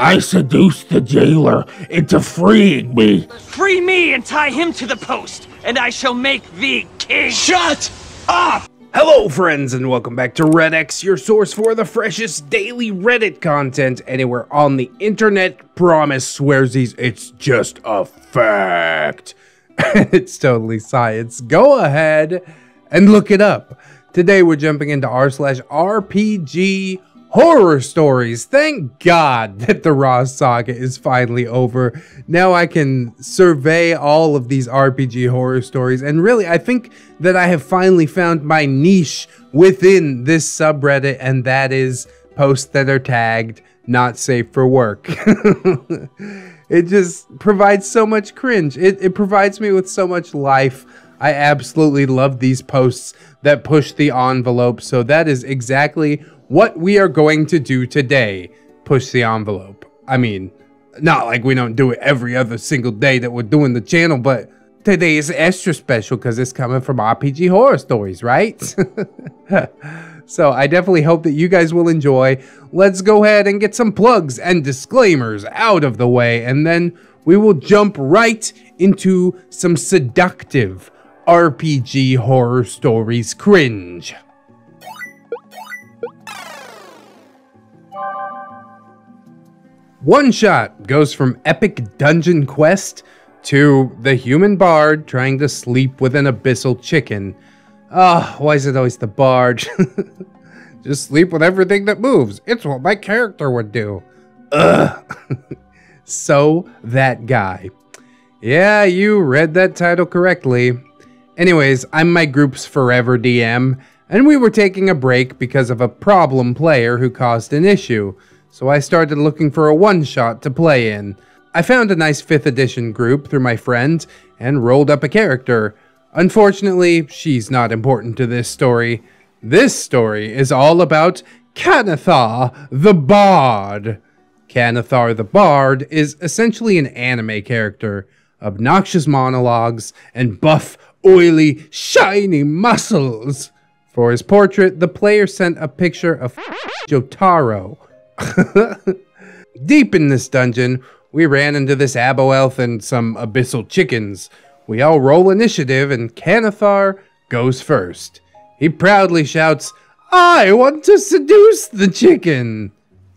I seduced the jailer into freeing me. Free me and tie him to the post, and I shall make thee king. Shut up! Hello friends and welcome back to ReddX, your source for the freshest daily Reddit content anywhere on the internet. Promise swearsies, it's just a fact. It's totally science. Go ahead and look it up. Today we're jumping into r/RPG/horror-stories. Thank God that the Raw saga is finally over. Now I can survey all of these RPG horror stories, and really I think that I have finally found my niche within this subreddit, and that is posts that are tagged not safe for work. It just provides so much cringe. It provides me with so much life. I absolutely love these posts that push the envelope, so that is exactly what we are going to do today. Push the envelope. I mean, not like we don't do it every other single day that we're doing the channel, but today is extra special because it's coming from RPG Horror Stories, right? So I definitely hope that you guys will enjoy. Let's go ahead and get some plugs and disclaimers out of the way, and then we will jump right into some seductive RPG horror stories cringe. One shot goes from epic dungeon quest to the human bard trying to sleep with an abyssal chicken. Ah, why is it always the bard? Just sleep with everything that moves. It's what my character would do. Ugh. So that guy. Yeah, you read that title correctly. Anyways, I'm my group's forever DM, and we were taking a break because of a problem player who caused an issue. So I started looking for a one-shot to play in. I found a nice 5th edition group through my friend and rolled up a character. Unfortunately, she's not important to this story. This story is all about Canathar the Bard. Canathar the Bard is essentially an anime character. Obnoxious monologues and buff, oily, shiny muscles. For his portrait, the player sent a picture of Jotaro. Deep in this dungeon, we ran into this abo elf and some abyssal chickens. We all roll initiative and Canathar goes first. He proudly shouts, "I want to seduce the chicken."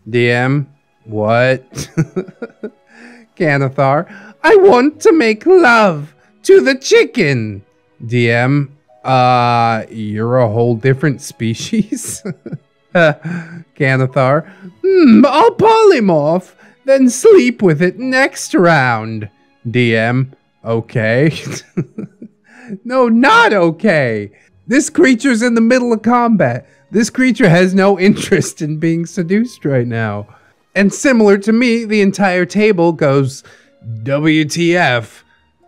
DM, what? Canathar, "I want to make love to the chicken." DM, you're a whole different species? Canathar, I'll polymorph, then sleep with it next round. DM, okay. No, not okay. This creature's in the middle of combat. This creature has no interest in being seduced right now. And similar to me, the entire table goes, WTF.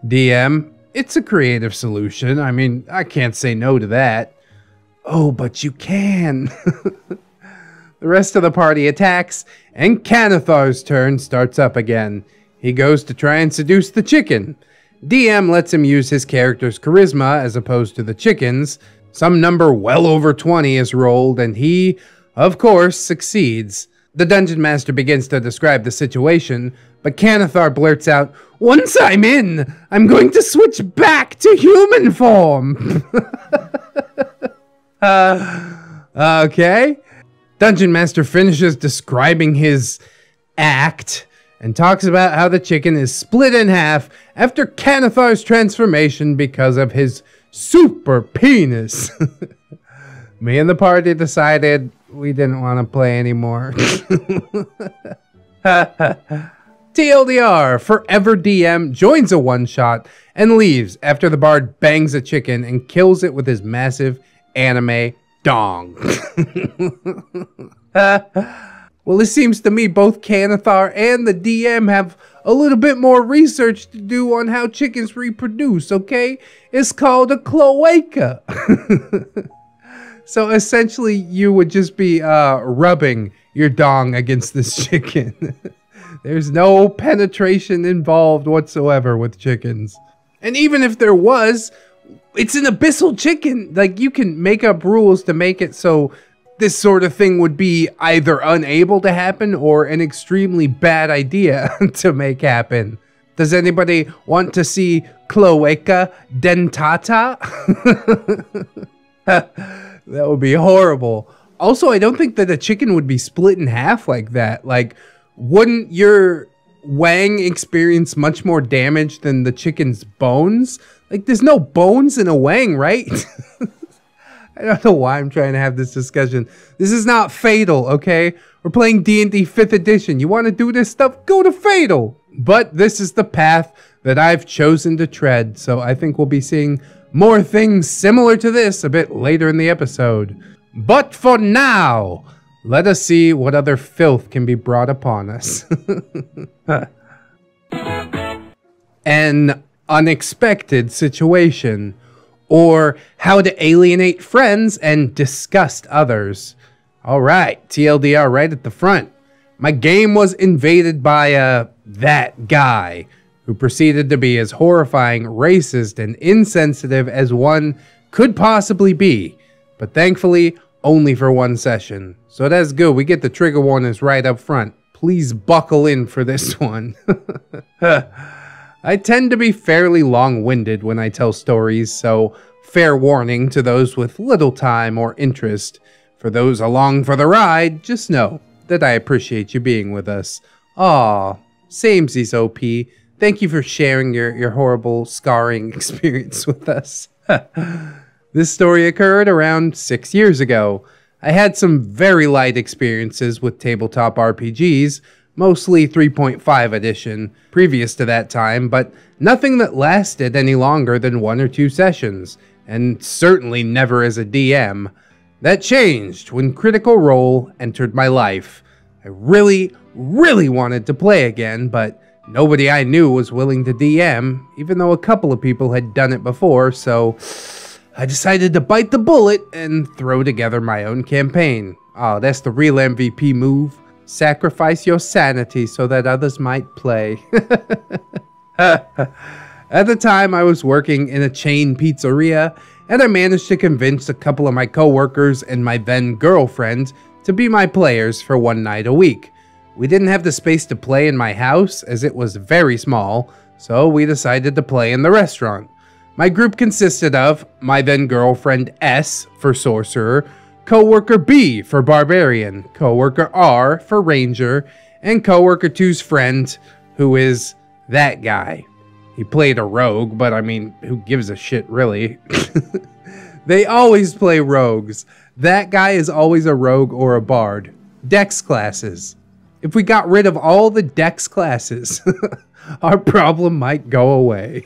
DM, it's a creative solution. I mean, I can't say no to that. Oh, but you can. The rest of the party attacks, and Canathar's turn starts up again. He goes to try and seduce the chicken. DM lets him use his character's charisma as opposed to the chicken's. Some number well over 20 is rolled, and he, of course, succeeds. The dungeon master begins to describe the situation, but Canathar blurts out, "Once I'm in, I'm going to switch back to human form." Okay. Dungeon master finishes describing his act and talks about how the chicken is split in half after Canathar's transformation because of his super penis. Me and the party decided we didn't want to play anymore. TLDR, Forever DM joins a one-shot and leaves after the bard bangs a chicken and kills it with his massive anime dong. Well, it seems to me both Canathar and the DM have a little bit more research to do on how chickens reproduce, okay? It's called a cloaca. So essentially, you would just be rubbing your dong against this chicken. There's no penetration involved whatsoever with chickens. And even if there was, it's an abyssal chicken. Like, you can make up rules to make it so this sort of thing would be either unable to happen or an extremely bad idea to make happen. Does anybody want to see cloaca dentata? That would be horrible. Also, I don't think that a chicken would be split in half like that. Like, wouldn't your wang experience much more damage than the chicken's bones? Like, there's no bones in a wang, right? I don't know why I'm trying to have this discussion. This is not Fatal, okay? We're playing D&D 5th edition. You want to do this stuff? Go to Fatal. But this is the path that I've chosen to tread, so I think we'll be seeing more things similar to this a bit later in the episode. But for now, let us see what other filth can be brought upon us. An unexpected situation, or how to alienate friends and disgust others. Alright, TLDR right at the front. My game was invaded by that guy, who proceeded to be as horrifying, racist, and insensitive as one could possibly be, but thankfully only for one session. So that's good, we get the trigger warnings right up front. Please buckle in for this one. I tend to be fairly long-winded when I tell stories, so fair warning to those with little time or interest. For those along for the ride, just know that I appreciate you being with us. Aw, samesies OP. Thank you for sharing your horrible, scarring experience with us. This story occurred around 6 years ago. I had some very light experiences with tabletop RPGs, mostly 3.5 edition, previous to that time, but nothing that lasted any longer than 1 or 2 sessions, and certainly never as a DM. That changed when Critical Role entered my life. I really wanted to play again, but nobody I knew was willing to DM, even though a couple of people had done it before, so I decided to bite the bullet and throw together my own campaign. Oh, that's the real MVP move. Sacrifice your sanity so that others might play. At the time, I was working in a chain pizzeria, and I managed to convince a couple of my coworkers and my then girlfriend to be my players for one night a week. We didn't have the space to play in my house, as it was very small, so we decided to play in the restaurant. My group consisted of my then girlfriend S for Sorcerer, coworker B for Barbarian, coworker R for Ranger, and coworker 2's friend, who is that guy. He played a rogue, but I mean, who gives a shit, really? They always play rogues. That guy is always a rogue or a bard. DEX classes. If we got rid of all the DEX classes, our problem might go away.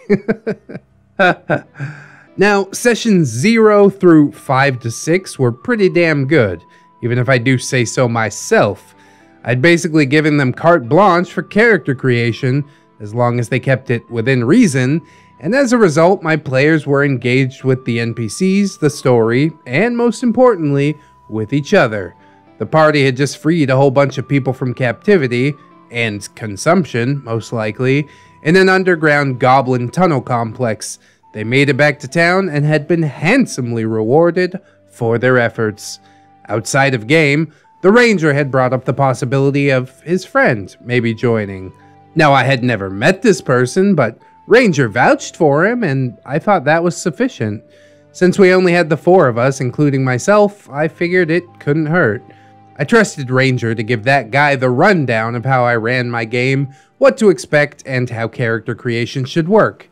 Now, sessions 0 through 5 to 6 were pretty damn good, even if I do say so myself. I'd basically given them carte blanche for character creation, as long as they kept it within reason, and as a result, my players were engaged with the NPCs, the story, and most importantly, with each other. The party had just freed a whole bunch of people from captivity, and consumption, most likely, in an underground goblin tunnel complex. They made it back to town and had been handsomely rewarded for their efforts. Outside of game, the ranger had brought up the possibility of his friend maybe joining. Now, I had never met this person, but Ranger vouched for him, and I thought that was sufficient. Since we only had the 4 of us, including myself, I figured it couldn't hurt. I trusted Ranger to give that guy the rundown of how I ran my game, what to expect, and how character creation should work.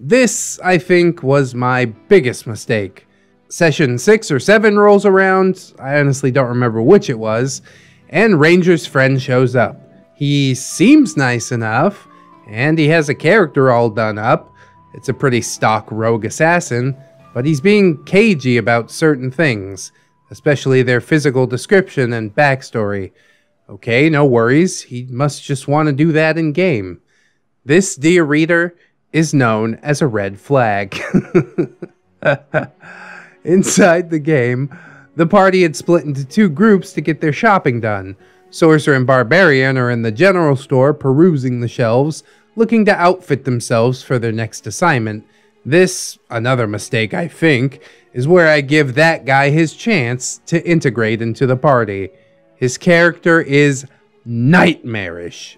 This, I think, was my biggest mistake. Session 6 or 7 rolls around, I honestly don't remember which it was, and Ranger's friend shows up. He seems nice enough, and he has a character all done up. It's a pretty stock rogue assassin, but he's being cagey about certain things, especially their physical description and backstory. Okay, no worries, he must just want to do that in game. This, dear reader, is known as a red flag. Inside the game, the party had split into 2 groups to get their shopping done. Sorcerer and Barbarian are in the general store perusing the shelves, looking to outfit themselves for their next assignment. This, another mistake I think, is where I give that guy his chance to integrate into the party. His character is nightmarish.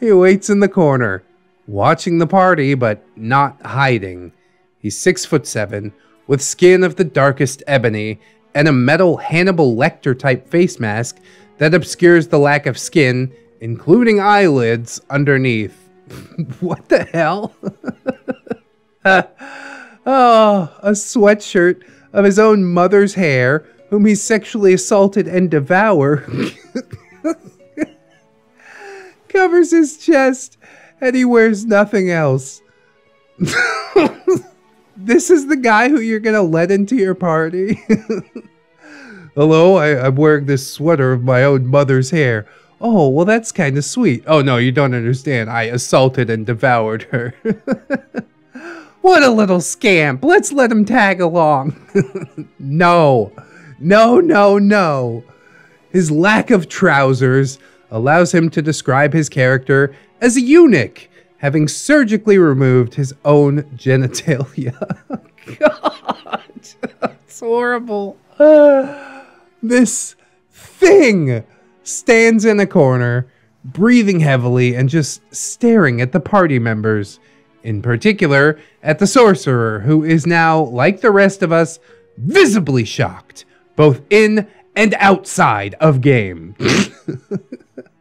He waits in the corner, watching the party but not hiding. He's 6'7", with skin of the darkest ebony and a metal Hannibal Lecter type face mask that obscures the lack of skin, including eyelids, underneath. What the hell? Oh, a sweatshirt of his own mother's hair, whom he sexually assaulted and devoured, covers his chest, and he wears nothing else. This is the guy who you're gonna let into your party? Hello, I'm wearing this sweater of my own mother's hair. Oh, well, that's kind of sweet. Oh, no, you don't understand. I assaulted and devoured her. What a little scamp. Let's let him tag along. No. No, no, no. His lack of trousers allows him to describe his character as a eunuch, having surgically removed his own genitalia. God, that's horrible. This thing stands in a corner, breathing heavily and just staring at the party members. In particular, at the sorcerer, who is now, like the rest of us, visibly shocked, both in and outside of game.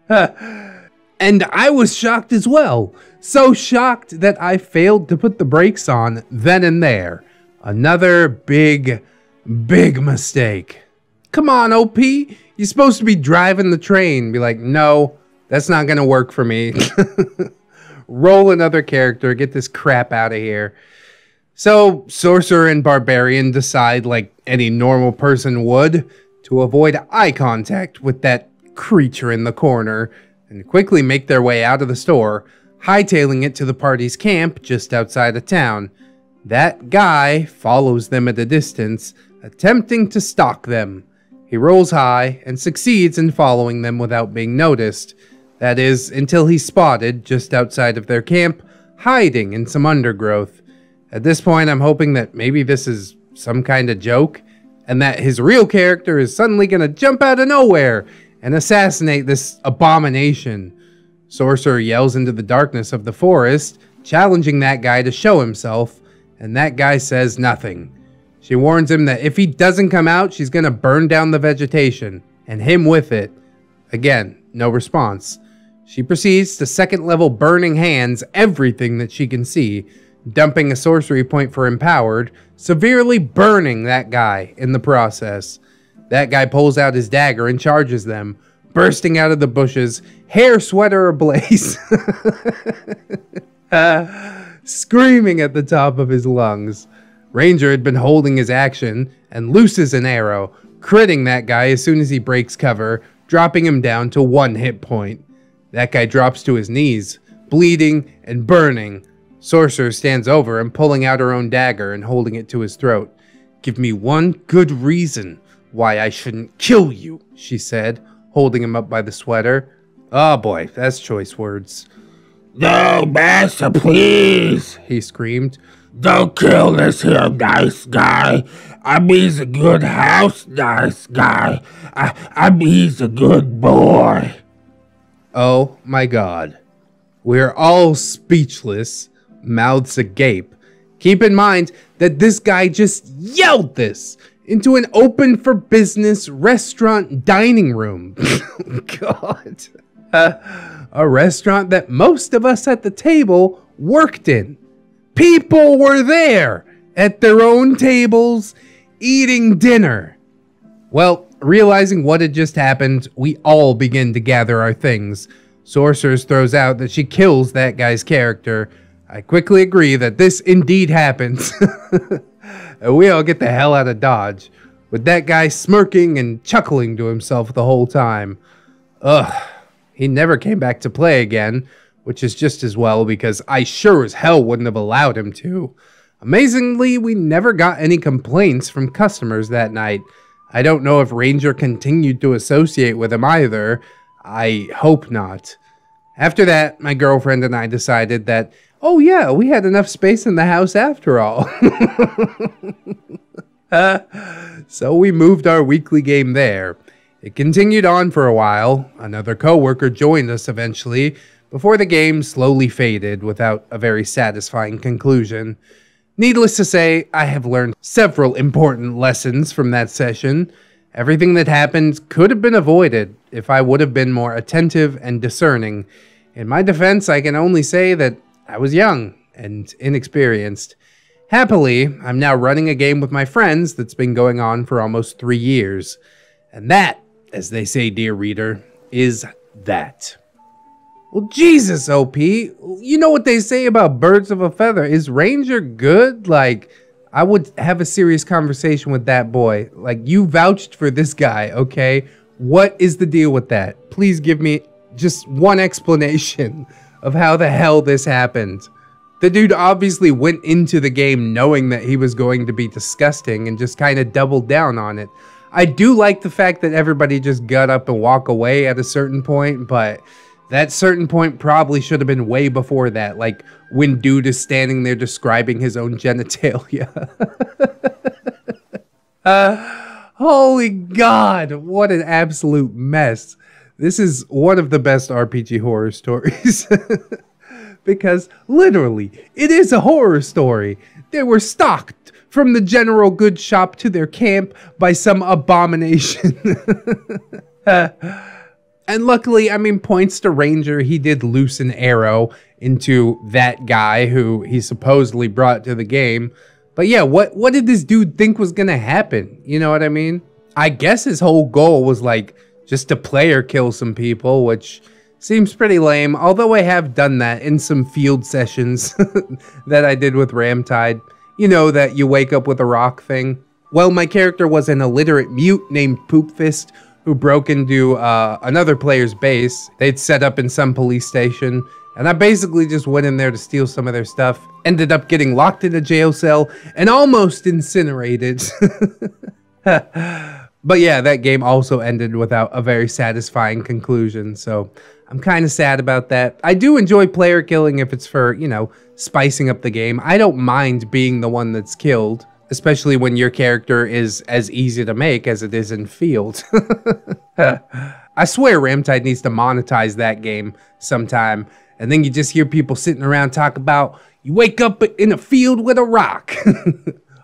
And I was shocked as well. So shocked that I failed to put the brakes on then and there. Another big mistake. Come on, OP. You're supposed to be driving the train. Be like, no, that's not going to work for me. Roll another character. Get this crap out of here. So, Sorcerer and Barbarian decide, like any normal person would, to avoid eye contact with that creature in the corner and quickly make their way out of the store, hightailing it to the party's camp just outside of town. That guy follows them at a distance, attempting to stalk them. He rolls high and succeeds in following them without being noticed. That is, until he's spotted just outside of their camp, hiding in some undergrowth. At this point, I'm hoping that maybe this is some kind of joke, and that his real character is suddenly going to jump out of nowhere and assassinate this abomination. Sorcerer yells into the darkness of the forest, challenging that guy to show himself, and that guy says nothing. She warns him that if he doesn't come out, she's going to burn down the vegetation, and him with it. Again, no response. She proceeds to second-level burning hands everything that she can see, dumping a sorcery point for empowered, severely burning that guy in the process. That guy pulls out his dagger and charges them, bursting out of the bushes, hair sweater ablaze, screaming at the top of his lungs. Ranger had been holding his action and looses an arrow, critting that guy as soon as he breaks cover, dropping him down to 1 hit point. That guy drops to his knees, bleeding and burning. Sorcerer stands over him, pulling out her own dagger and holding it to his throat. "Give me one good reason why I shouldn't kill you," she said, holding him up by the sweater. Oh boy, that's choice words. No, master, please, he screamed. Don't kill this here nice guy. I mean, he's a good house nice guy. I mean, he's a good boy. Oh my god. We're all speechless, mouths agape. Keep in mind that this guy just yelled this into an open for business restaurant dining room. God. A restaurant that most of us at the table worked in. People were there at their own tables eating dinner. Well, realizing what had just happened, we all begin to gather our things. Sorceress throws out that she kills that guy's character. I quickly agree that this indeed happens. And we all get the hell out of Dodge, with that guy smirking and chuckling to himself the whole time. Ugh, he never came back to play again, which is just as well because I sure as hell wouldn't have allowed him to. Amazingly, we never got any complaints from customers that night. I don't know if Ranger continued to associate with him either. I hope not. After that, my girlfriend and I decided that Oh yeah, we had enough space in the house after all. So we moved our weekly game there. It continued on for a while. Another coworker joined us eventually, before the game slowly faded without a very satisfying conclusion. Needless to say, I have learned several important lessons from that session. Everything that happened could have been avoided if I would have been more attentive and discerning. In my defense, I can only say that I was young and inexperienced. Happily, I'm now running a game with my friends that's been going on for almost 3 years. And that, as they say, dear reader, is that. Well, Jesus, OP, you know what they say about birds of a feather. Is Ranger good? Like, I would have a serious conversation with that boy. Like, you vouched for this guy, okay? What is the deal with that? Please give me just one explanation of how the hell this happened. The dude obviously went into the game knowing that he was going to be disgusting and just kind of doubled down on it. I do like the fact that everybody just got up and walked away at a certain point, but that certain point probably should have been way before that, like when dude is standing there describing his own genitalia. Holy God, what an absolute mess. This is one of the best RPG horror stories. Because literally, it is a horror story. They were stalked from the general goods shop to their camp by some abomination. And luckily, I mean, points to Ranger, he did loose an arrow into that guy who he supposedly brought to the game. But yeah, what did this dude think was gonna happen? You know what I mean? I guess his whole goal was like just to play or kill some people, which seems pretty lame, although I have done that in some field sessions that I did with Ramtide. You know, that you wake up with a rock thing. Well, my character was an illiterate mute named Poopfist who broke into another player's base. They'd set up in some police station, and I basically just went in there to steal some of their stuff. Ended up getting locked in a jail cell and almost incinerated. But yeah, that game also ended without a very satisfying conclusion, so I'm kind of sad about that. I do enjoy player killing if it's for, you know, spicing up the game. I don't mind being the one that's killed, especially when your character is as easy to make as it is in field. I swear Ramtide needs to monetize that game sometime, and then you just hear people sitting around talk about, you wake up in a field with a rock.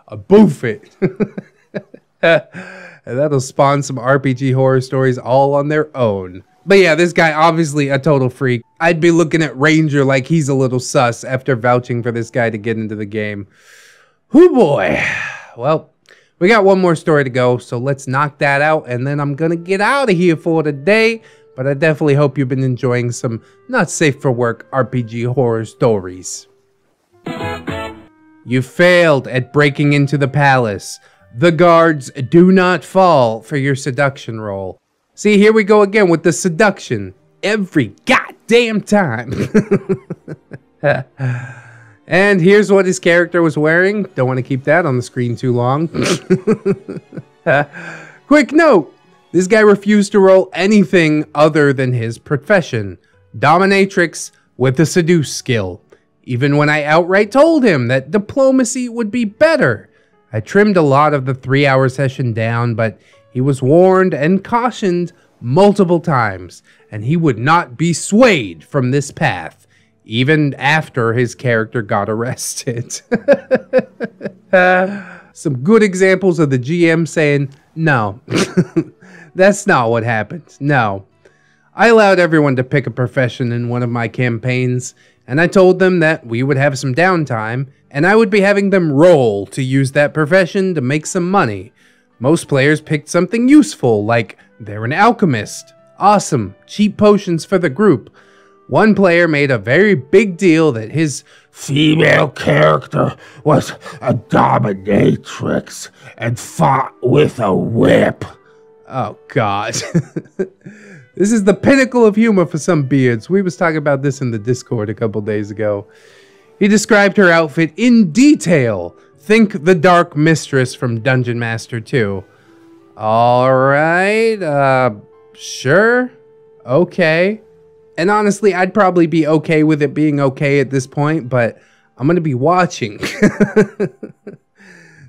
A boof it. And that'll spawn some RPG horror stories all on their own. But yeah, this guy obviously a total freak. I'd be looking at Ranger like he's a little sus after vouching for this guy to get into the game. Whoo boy. Well, we got one more story to go, so let's knock that out and then I'm gonna get out of here for today. But I definitely hope you've been enjoying some not safe for work RPG horror stories. You failed at breaking into the palace. The guards do not fall for your seduction roll. See, here we go again with the seduction. Every goddamn time. And here's what his character was wearing. Don't want to keep that on the screen too long. Quick note. This guy refused to roll anything other than his profession. Dominatrix with a seduce skill. Even when I outright told him that diplomacy would be better. I trimmed a lot of the 3-hour session down, but he was warned and cautioned multiple times, and he would not be swayed from this path, even after his character got arrested. Some good examples of the GM saying, no, that's not what happened, no. I allowed everyone to pick a profession in one of my campaigns, and I told them that we would have some downtime, and I would be having them roll to use that profession to make some money. Most players picked something useful, like they're an alchemist. Awesome, cheap potions for the group. One player made a very big deal that his female character was a dominatrix and fought with a whip. Oh, God. This is the pinnacle of humor for some beards. We was talking about this in the Discord a couple days ago. He described her outfit in detail. Think the Dark Mistress from Dungeon Master 2. Alright, sure. Okay. And honestly, I'd probably be okay with it being okay at this point, but I'm going to be watching.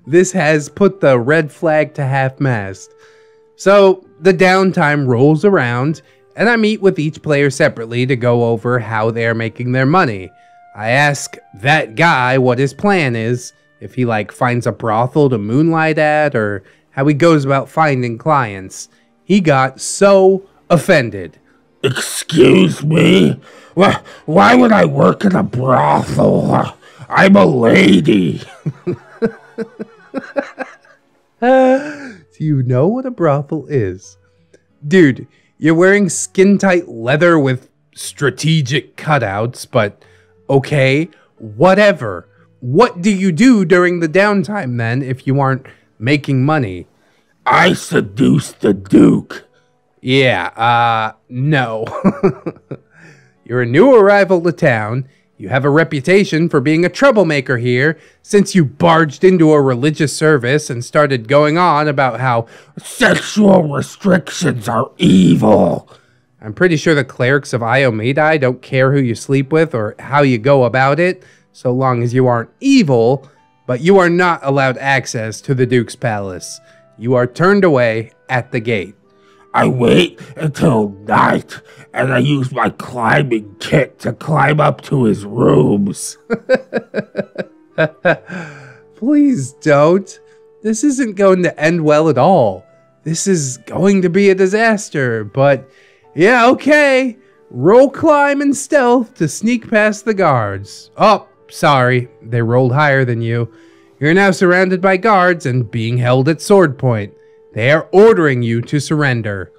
This has put the red flag to half-mast. So the downtime rolls around, and I meet with each player separately to go over how they're making their money. I ask that guy what his plan is, if he finds a brothel to moonlight at, or how he goes about finding clients. He got so offended. Excuse me? Why would I work in a brothel? I'm a lady. Do you know what a brothel is? Dude, you're wearing skin-tight leather with strategic cutouts, but okay, whatever. What do you do during the downtime then if you aren't making money? I seduced the Duke. Yeah, no. You're a new arrival to town. You have a reputation for being a troublemaker here since you barged into a religious service and started going on about how sexual restrictions are evil. I'm pretty sure the clerics of Iomedai don't care who you sleep with or how you go about it, so long as you aren't evil, but you are not allowed access to the Duke's palace. You are turned away at the gate. I wait until night, and I use my climbing kit to climb up to his rooms. Please don't. This isn't going to end well at all. This is going to be a disaster, but yeah, okay. Roll climb and stealth to sneak past the guards. Oh, sorry, they rolled higher than you. You're now surrounded by guards and being held at sword point. They are ordering you to surrender.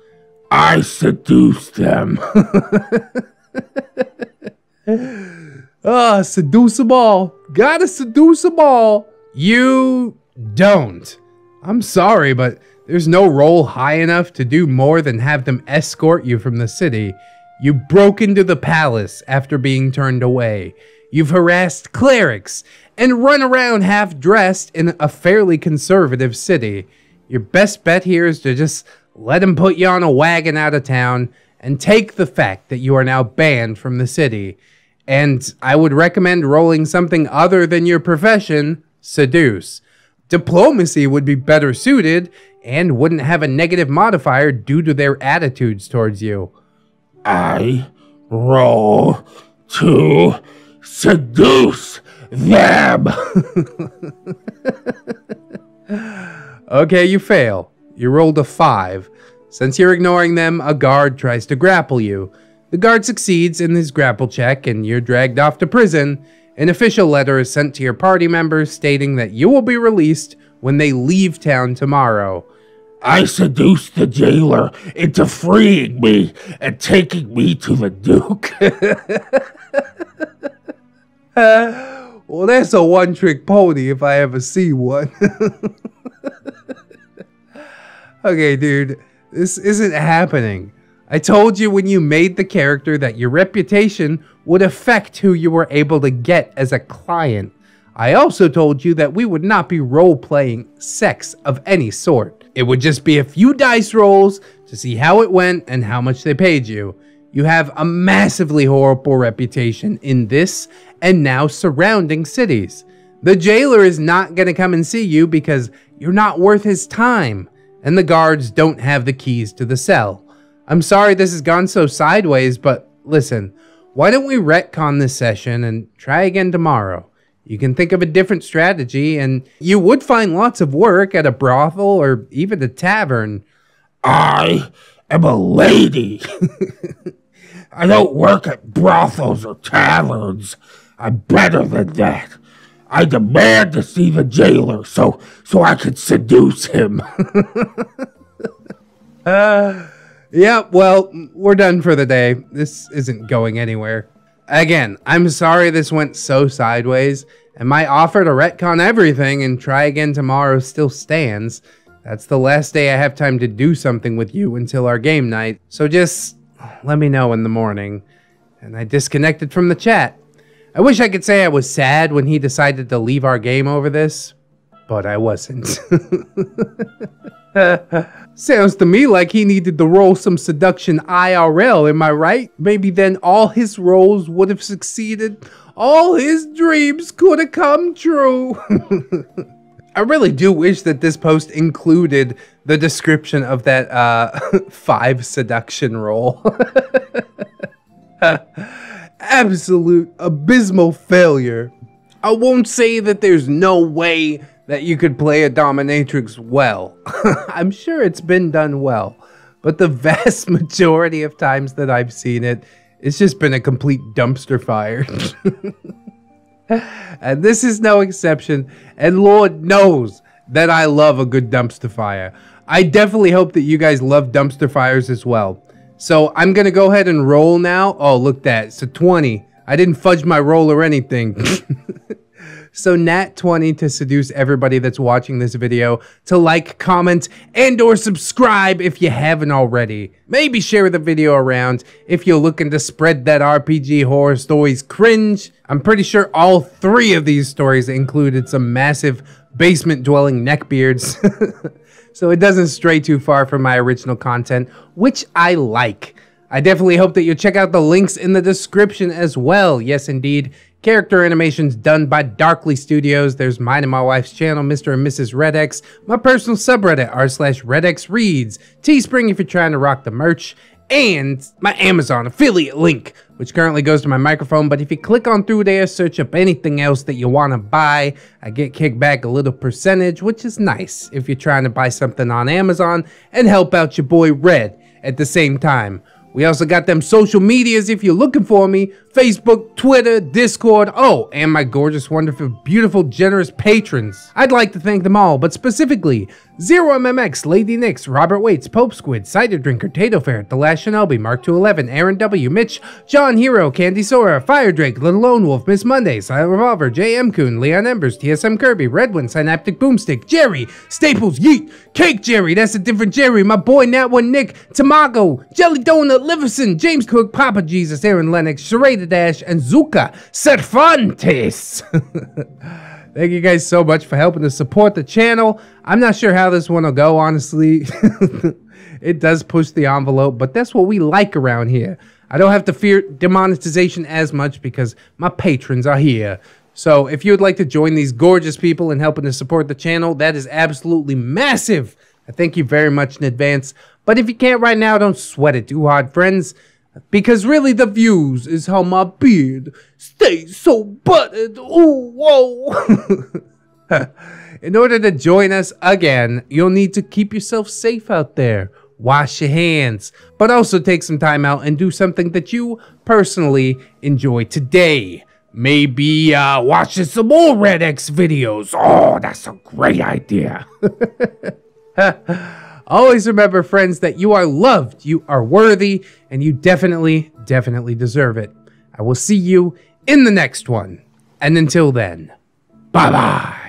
I seduced them. Seduce them all. Gotta seduce them all. You don't. I'm sorry, but there's no roll high enough to do more than have them escort you from the city. You broke into the palace after being turned away. You've harassed clerics and run around half-dressed in a fairly conservative city. Your best bet here is to just let him put you on a wagon out of town and take the fact that you are now banned from the city. And I would recommend rolling something other than your profession, seduce. Diplomacy would be better suited and wouldn't have a negative modifier due to their attitudes towards you. I roll to seduce them. Okay, you fail. You rolled a 5. Since you're ignoring them, a guard tries to grapple you. The guard succeeds in his grapple check and you're dragged off to prison. An official letter is sent to your party members stating that you will be released when they leave town tomorrow. I seduced the jailer into freeing me and taking me to the Duke. Well, that's a one-trick pony if I ever see one. Okay, dude, this isn't happening. I told you when you made the character that your reputation would affect who you were able to get as a client. I also told you that we would not be role-playing sex of any sort. It would just be a few dice rolls to see how it went and how much they paid you. You have a massively horrible reputation in this and now surrounding cities. The jailer is not going to come and see you because you're not worth his time, and the guards don't have the keys to the cell. I'm sorry this has gone so sideways, but listen, why don't we retcon this session and try again tomorrow? You can think of a different strategy, and you would find lots of work at a brothel or even a tavern. I am a lady. I don't work at brothels or taverns. I'm better than that. I demand to see the jailer so I can seduce him. Yeah, well, we're done for the day. This isn't going anywhere. Again, I'm sorry this went so sideways, and my offer to retcon everything and try again tomorrow still stands. That's the last day I have time to do something with you until our game night, so just let me know in the morning. And I disconnected from the chat. I wish I could say I was sad when he decided to leave our game over this, but I wasn't. Sounds to me like he needed to roll some seduction IRL, am I right? Maybe then all his roles would have succeeded. All his dreams could have come true. I really do wish that this post included the description of that 5 seduction roll. Absolute abysmal failure. I won't say that there's no way that you could play a dominatrix well. I'm sure it's been done well, but the vast majority of times that I've seen it, it's just been a complete dumpster fire. And this is no exception, and Lord knows that I love a good dumpster fire. I definitely hope that you guys love dumpster fires as well. So I'm gonna go ahead and roll now. Oh, look that, it's a 20. I didn't fudge my roll or anything. So nat 20 to seduce everybody that's watching this video to like, comment, and or subscribe if you haven't already. Maybe share the video around if you're looking to spread that RPG horror stories cringe. I'm pretty sure all 3 of these stories included some massive basement dwelling neckbeards. So it doesn't stray too far from my original content, which I like. I definitely hope that you'll check out the links in the description as well. Yes, indeed. Character animations done by Darkly Studios. There's mine and my wife's channel, Mr. and Mrs. ReddX. My personal subreddit, r/ReddXReads. Teespring if you're trying to rock the merch. And my Amazon affiliate link, which currently goes to my microphone. But if you click on through there, search up anything else that you want to buy, I get kicked back a little percentage, which is nice if you're trying to buy something on Amazon and help out your boy Red at the same time. We also got them social medias if you're looking for me. Facebook, Twitter, Discord. Oh, and my gorgeous, wonderful, beautiful, generous patrons. I'd like to thank them all, but specifically ZeroMMX, Lady Nix, Robert Waits, Pope Squid, Cider Drinker, Tato Ferret, The Last Shinobi, Mark 211, Aaron W, Mitch, John Hero, Candy Sora, Fire Drake, Little Lone Wolf, Miss Monday, Silent Revolver, JM Coon, Leon Embers, TSM Kirby, Redwind, Synaptic Boomstick, Jerry, Staples, Yeet, Cake Jerry, that's a different Jerry, my boy Nat One Nick, Tamago, Jelly Donut, Liverson, James Cook, Papa Jesus, Aaron Lennox, Sharada Dash, and Zuka Cervantes. Thank you guys so much for helping to support the channel. I'm not sure how this one will go, honestly. It does push the envelope, but that's what we like around here. I don't have to fear demonetization as much because my patrons are here. So if you would like to join these gorgeous people in helping to support the channel, that is absolutely massive. I thank you very much in advance. But if you can't right now, don't sweat it too hard, friends. Because really the views is how my beard stays so buttered. Ooh, whoa. In order to join us again, you'll need to keep yourself safe out there. Wash your hands, but also take some time out and do something that you personally enjoy today. Maybe watching some more ReddX videos. Oh, that's a great idea. Always remember, friends, that you are loved, you are worthy, and you definitely deserve it. I will see you in the next one. And until then, bye-bye.